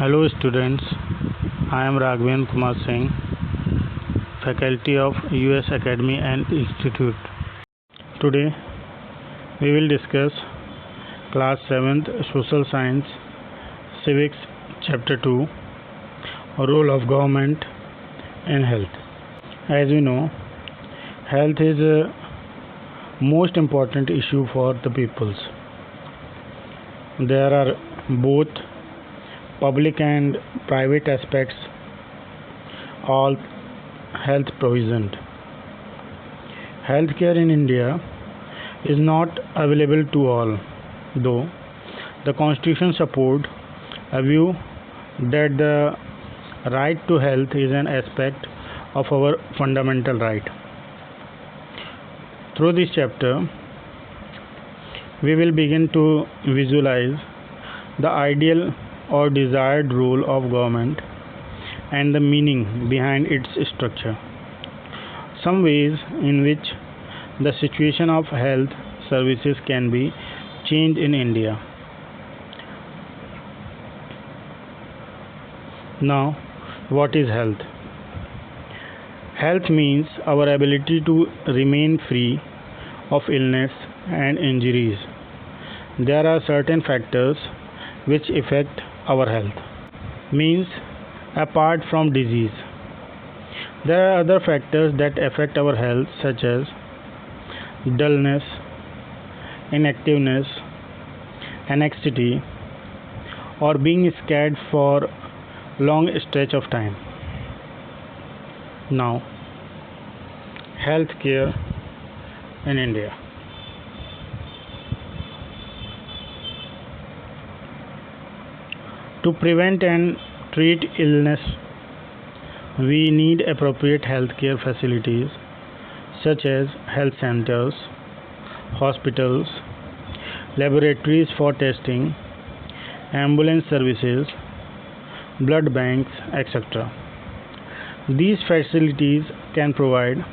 Hello students, I am Raghavendra Kumar Singh, faculty of US Academy and Institute. Today we will discuss class 7th Social Science Civics Chapter 2, Role of Government in Health. As we know, health is a most important issue for the peoples. There are both public and private aspects all health provisioned. Healthcare in India is not available to all, though the Constitution supports a view that the right to health is an aspect of our fundamental right. Through this chapter, we will begin to visualize the ideal or desired role of government and the meaning behind its structure. Some ways in which the situation of health services can be changed in India. Now, what is health? Health means our ability to remain free of illness and injuries. There are certain factors which affect our health. Means apart from disease, there are other factors that affect our health such as dullness, inactiveness, anxiety, or being scared for long stretch of time. Now, healthcare in India. To prevent and treat illness, we need appropriate healthcare facilities such as health centers, hospitals, laboratories for testing, ambulance services, blood banks, etc. These facilities can provide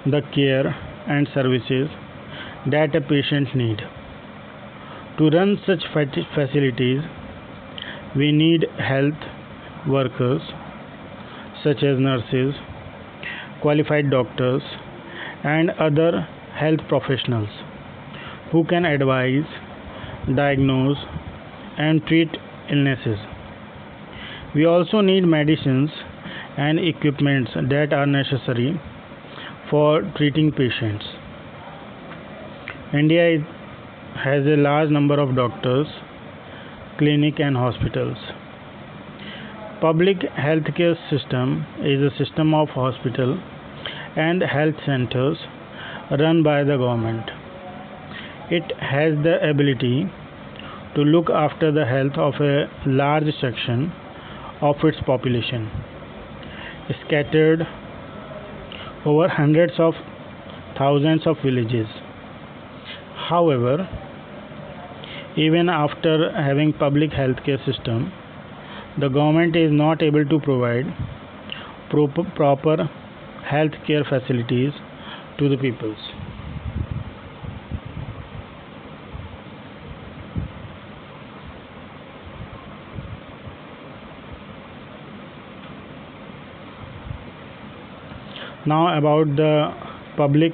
the care and services that a patient needs. To run such facilities, we need health workers such as nurses, qualified doctors, and other health professionals who can advise, diagnose, and treat illnesses. We also need medicines and equipments that are necessary for treating patients. India has a large number of doctors, clinics and hospitals. Public healthcare system is a system of hospital and health centers run by the government. It has the ability to look after the health of a large section of its population, scattered over hundreds of thousands of villages. However, even after having public healthcare system, the government is not able to provide proper healthcare facilities to the peoples. Now about the public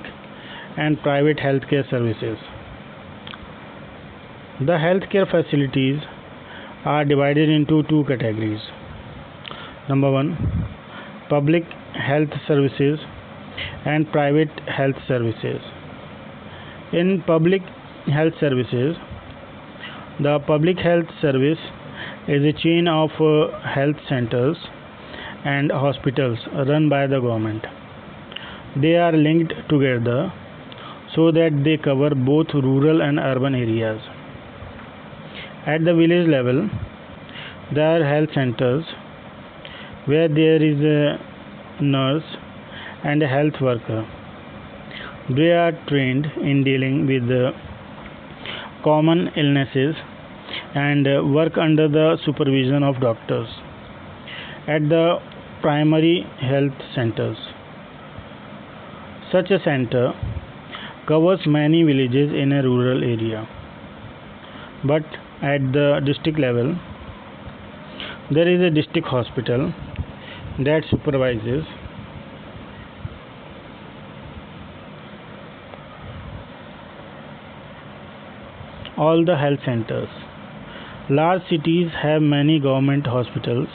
and private healthcare services. The healthcare facilities are divided into two categories. Number one, public health services and private health services. In public health services, the public health service is a chain of health centers and hospitals run by the government. They are linked together so that they cover both rural and urban areas. At the village level, there are health centers where there is a nurse and a health worker. They are trained in dealing with common illnesses and work under the supervision of doctors. At the primary health centers, such a center covers many villages in a rural area. But at the district level, There is a district hospital that supervises all the health centers. Large cities have many government hospitals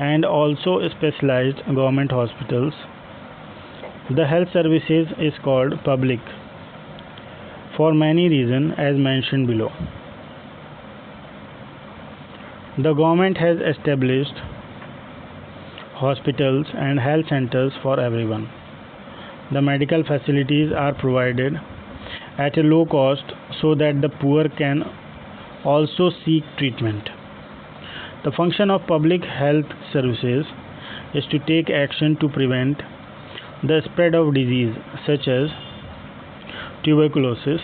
and also specialized government hospitals. The health services is called public for many reasons as mentioned below. The government has established hospitals and health centers for everyone. The medical facilities are provided at a low cost so that the poor can also seek treatment. The function of public health services is to take action to prevent the spread of disease such as tuberculosis,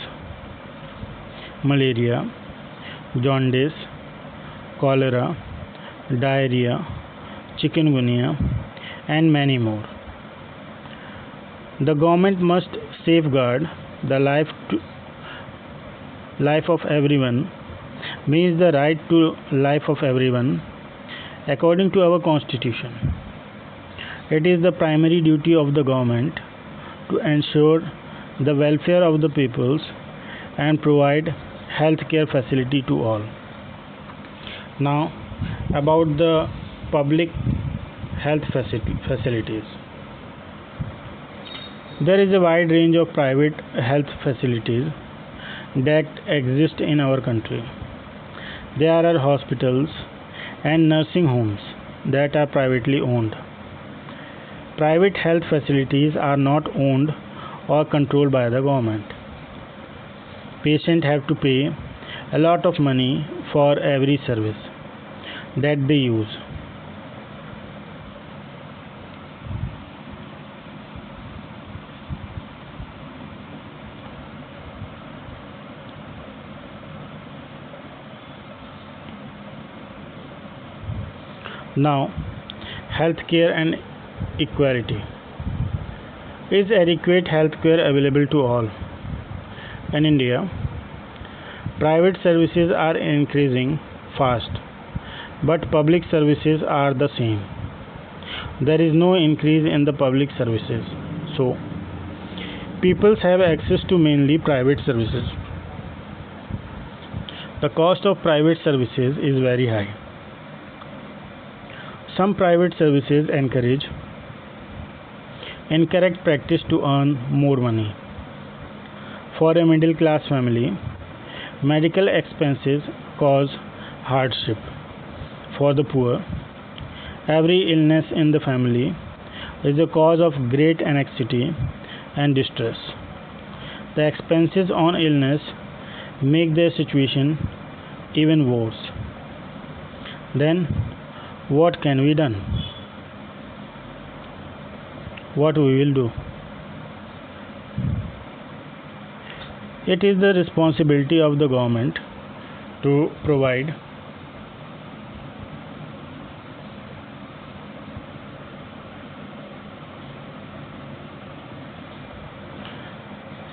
malaria, jaundice, cholera, diarrhea, chikungunya, and many more. The government must safeguard the life of everyone, means the right to life of everyone according to our constitution. It is the primary duty of the government to ensure the welfare of the peoples and provide health care facility to all. Now about the public health facilities. There is a wide range of private health facilities that exist in our country. There are hospitals and nursing homes that are privately owned. Private health facilities are not owned or controlled by the government. Patients have to pay a lot of money for every service that they use. Now, healthcare and equality. Is adequate healthcare available to all? In India, private services are increasing fast, but public services are the same. There is no increase in the public services, so people have access to mainly private services. The cost of private services is very high. Some private services encourage incorrect practice to earn more money. For a middle class family, medical expenses cause hardship. For the poor, every illness in the family is a cause of great anxiety and distress. The expenses on illness make their situation even worse. Then, what can be done? What we will do? It is the responsibility of the government to provide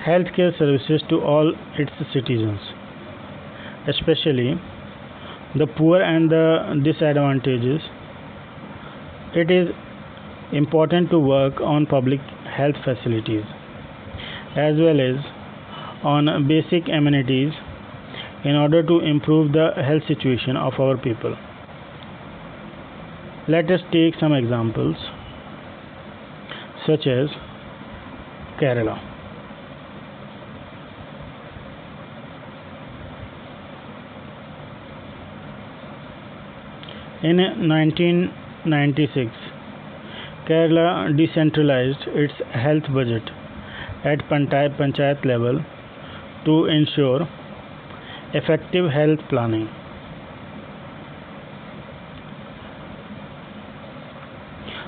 healthcare services to all its citizens, especially the poor and the disadvantaged. It is important to work on public health facilities as well as on basic amenities in order to improve the health situation of our people. Let us take some examples such as Kerala. In 1996, Kerala decentralized its health budget at panchayat level to ensure effective health planning.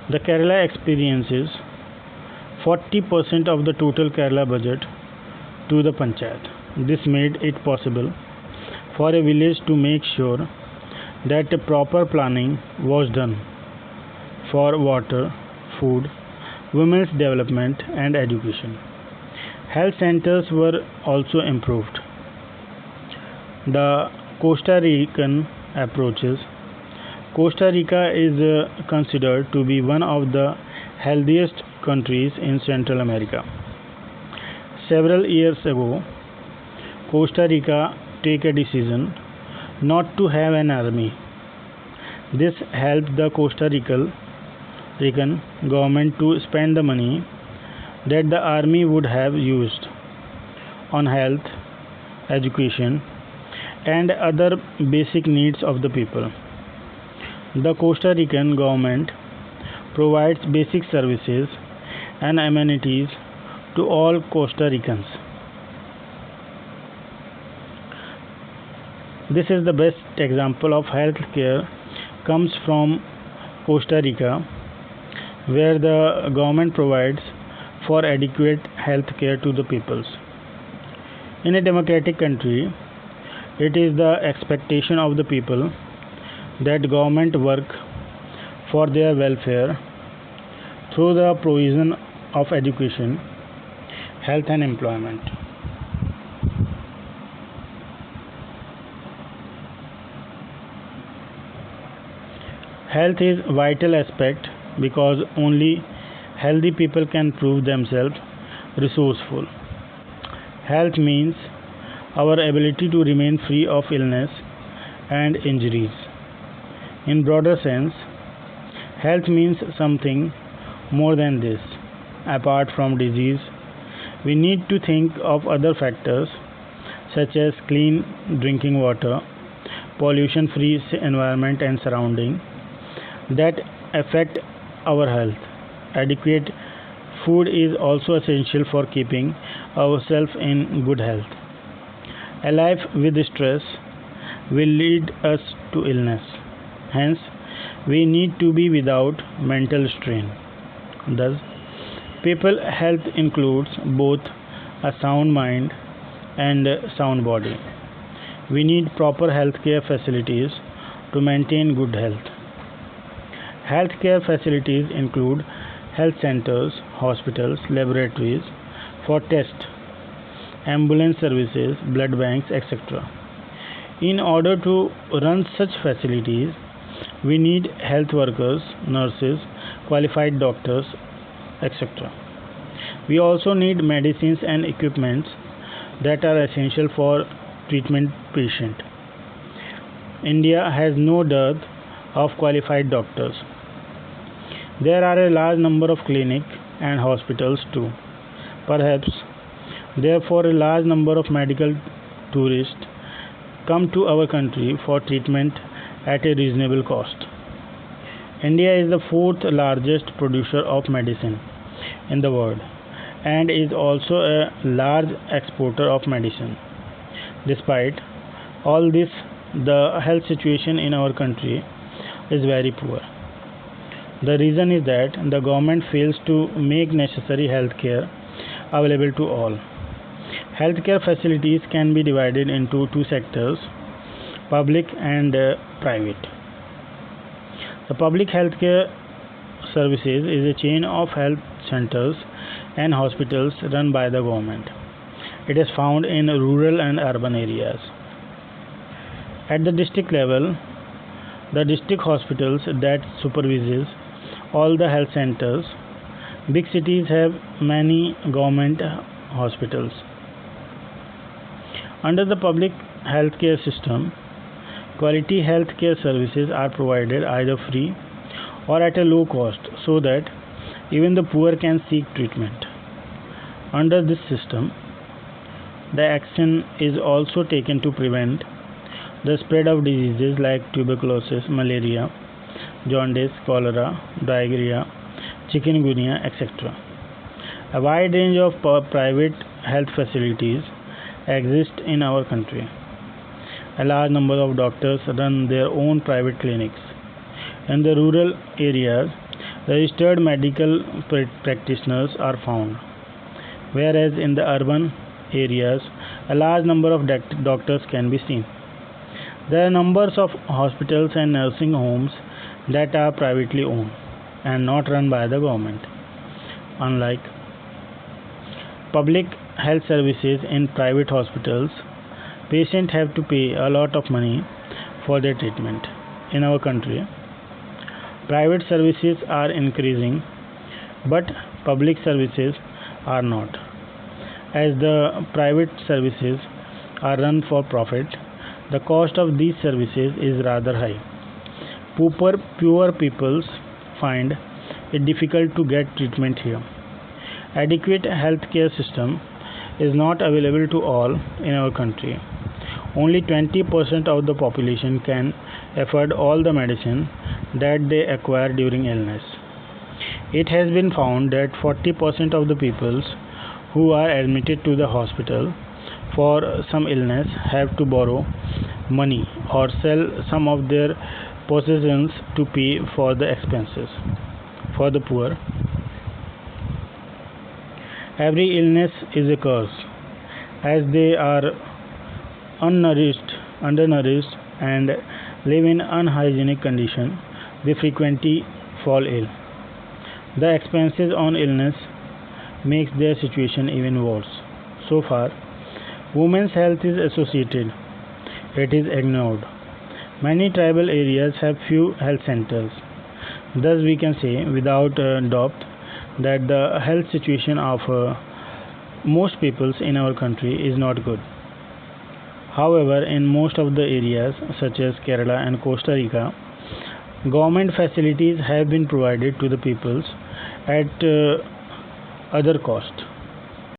The Kerala experiences 40% of the total Kerala budget to the panchayat. This made it possible for a village to make sure that a proper planning was done for water, food, women's development and education. Health centers were also improved. The Costa Rican approaches Costa Rica is considered to be one of the healthiest countries in Central America. Several years ago, Costa Rica took a decision not to have an army. This helped the Costa Rican government to spend the money that the army would have used on health, education, and other basic needs of the people. The Costa Rican government provides basic services and amenities to all Costa Ricans. This is the best example of health care comes from Costa Rica, where the government provides for adequate health care to the peoples. In a democratic country, it is the expectation of the people that government work for their welfare through the provision of education, health and employment. Health is a vital aspect because only healthy people can prove themselves resourceful. Health means our ability to remain free of illness and injuries. In broader sense, health means something more than this. Apart from disease, we need to think of other factors such as clean drinking water, pollution-free environment and surrounding that affect our health. Adequate food is also essential for keeping ourselves in good health. A life with stress will lead us to illness. Hence, we need to be without mental strain. Thus, people health includes both a sound mind and a sound body. We need proper healthcare facilities to maintain good health. Healthcare facilities include health centers, hospitals, laboratories for tests, ambulance services, blood banks, etc. In order to run such facilities, we need health workers, nurses, qualified doctors, etc. We also need medicines and equipments that are essential for treatment patient. India has no dearth of qualified doctors. There are a large number of clinics and hospitals too. Perhaps, therefore, a large number of medical tourists come to our country for treatment at a reasonable cost. India is the fourth largest producer of medicine in the world and is also a large exporter of medicine. Despite all this, the health situation in our country is very poor. The reason is that the government fails to make necessary health care available to all. Healthcare facilities can be divided into two sectors, public and private. The public healthcare services is a chain of health centers and hospitals run by the government. It is found in rural and urban areas. At the district level, the district hospitals that supervises all the health centers. Big cities have many government hospitals. Under the public healthcare system, quality healthcare services are provided either free or at a low cost so that even the poor can seek treatment. Under this system, the action is also taken to prevent the spread of diseases like tuberculosis, malaria, jaundice, cholera, diarrhea, chikungunya, etc. A wide range of private health facilities exist in our country. A large number of doctors run their own private clinics. In the rural areas, registered medical practitioners are found, whereas in the urban areas, a large number of doctors can be seen. There are numbers of hospitals and nursing homes that are privately owned and not run by the government. Unlike public health services in private hospitals, patients have to pay a lot of money for their treatment. In our country, Private services are increasing, but public services are not. As the private services are run for profit, the cost of these services is rather high. Poor peoples find it difficult to get treatment here. Adequate healthcare system is not available to all in our country. Only 20% of the population can afford all the medicine that they acquire during illness. It has been found that 40% of the peoples who are admitted to the hospital for some illness have to borrow money or sell some of their possessions to pay for the expenses. For the poor, every illness is a curse, as they are undernourished, and live in unhygienic conditions. They frequently fall ill. The expenses on illness makes their situation even worse. So far, women's health is associated. It is ignored. Many tribal areas have few health centers. Thus, we can say without doubt that the health situation of most peoples in our country is not good. However, in most of the areas such as Kerala and Costa Rica, government facilities have been provided to the peoples at other cost.